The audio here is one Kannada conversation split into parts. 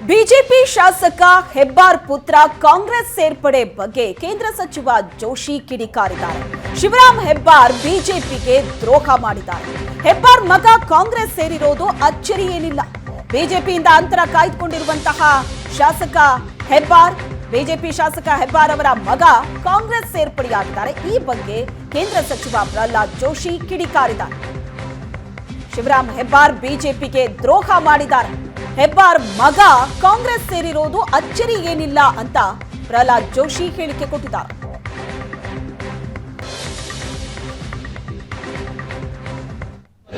ಬಿಜೆಪಿ ಶಾಸಕ ಹೆಬ್ಬಾರ್ ಪುತ್ರ ಕಾಂಗ್ರೆಸ್ ಸೇರ್ಪಡೆ ಬಗ್ಗೆ ಕೇಂದ್ರ ಸಚಿವ ಜೋಶಿ ಕಿಡಿಕಾರಿದ್ದಾರೆ. ಶಿವರಾಮ್ ಹೆಬ್ಬಾರ್ ಬಿಜೆಪಿಗೆ ದ್ರೋಹ ಮಾಡಿದ್ದಾರೆ. ಹೆಬ್ಬಾರ್ ಮಗ ಕಾಂಗ್ರೆಸ್ ಸೇರಿರೋದು ಅಚ್ಚರಿ ಏನಿಲ್ಲ. ಬಿಜೆಪಿಯಿಂದ ಅಂತರ ಕಾಯ್ದುಕೊಂಡಿರುವಂತಹ ಶಾಸಕ ಹೆಬ್ಬಾರ್, ಬಿಜೆಪಿ ಶಾಸಕ ಹೆಬ್ಬಾರ್ ಅವರ ಮಗ ಕಾಂಗ್ರೆಸ್ ಸೇರ್ಪಡೆಯಾಗಿದ್ದಾರೆ. ಈ ಬಗ್ಗೆ ಕೇಂದ್ರ ಸಚಿವ ಪ್ರಹ್ಲಾದ್ ಜೋಶಿ ಕಿಡಿಕಾರಿದ್ದಾರೆ. ಶಿವರಾಮ್ ಹೆಬ್ಬಾರ್ ಬಿಜೆಪಿಗೆ ದ್ರೋಹ ಮಾಡಿದ್ದಾರೆ. ಹೆಬ್ಬಾರ್ ಮಗ ಕಾಂಗ್ರೆಸ್ ಸೇರಿರೋದು ಅಚ್ಚರಿ ಏನಿಲ್ಲ ಅಂತ ಪ್ರಹ್ಲಾದ್ ಜೋಶಿ ಹೇಳಿಕೆ ಕೊಟ್ಟಿದ್ದಾರೆ.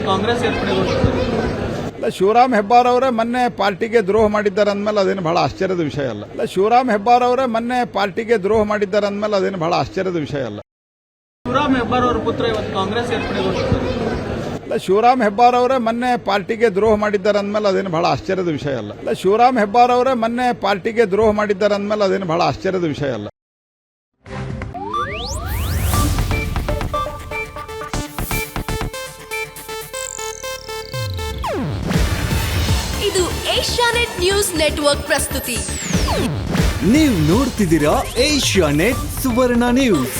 ಕಾಂಗ್ರೆಸ್ ಶಿವರಾಮ್ ಹೆಬ್ಬಾರ್ ಅವರೇ ಮೊನ್ನೆ ಪಾರ್ಟಿಗೆ ದ್ರೋಹ ಮಾಡಿದ್ದಾರೆ ಅಂದ್ಮೇಲೆ ಅದೇನು ಬಹಳ ಆಶ್ಚರ್ಯದ ವಿಷಯ ಅಲ್ಲ. ಶಿವರಾಮ್ ಹೆಬ್ಬಾರ್ ಅವರೇ ಮೊನ್ನೆ ಪಾರ್ಟಿಗೆ ದ್ರೋಹ ಮಾಡಿದ್ದಾರೆ ಅಂದ್ಮೇಲೆ ಅದೇನು ಬಹಳ ಆಶ್ಚರ್ಯದ ವಿಷಯ ಅಲ್ಲ. ಶಿವರಾಮ್ ಹೆಬ್ಬಾರ್ ಅವರ ಪುತ್ರ ಇವತ್ತು ಕಾಂಗ್ರೆಸ್ ಸೇರ್ಪಡೆಗೊಂಡಿದ್ದಾರೆ. ಶಿವರಾಮ್ ಹೆಬ್ಬಾರ್ ಅವರೇ ಮೊನ್ನೆ ಪಾರ್ಟಿಗೆ ದ್ರೋಹ ಮಾಡಿದ್ದಾರೆ ಅಂದ್ಮೇಲೆ ಅದೇನು ಬಹಳ ಆಶ್ಚರ್ಯದ ವಿಷಯ ಅಲ್ಲ. ಶಿವರಾಮ್ ಹೆಬ್ಬಾರ್ ಅವರೇ ಮೊನ್ನೆ ಪಾರ್ಟಿಗೆ ದ್ರೋಹ ಮಾಡಿದ್ದಾರೆ ಅಂದ್ಮೇಲೆ ಅದೇನು ಬಹಳ ಆಶ್ಚರ್ಯದ ವಿಷಯ ಅಲ್ಲ. ಇದು ಏಷ್ಯಾನೆಟ್ ನ್ಯೂಸ್ ನೆಟ್ವರ್ಕ್ ಪ್ರಸ್ತುತಿ. ನೀವು ನೋಡ್ತಿದ್ದೀರಾ ಏಷ್ಯಾನೆಟ್ ಸುವರ್ಣ ನ್ಯೂಸ್.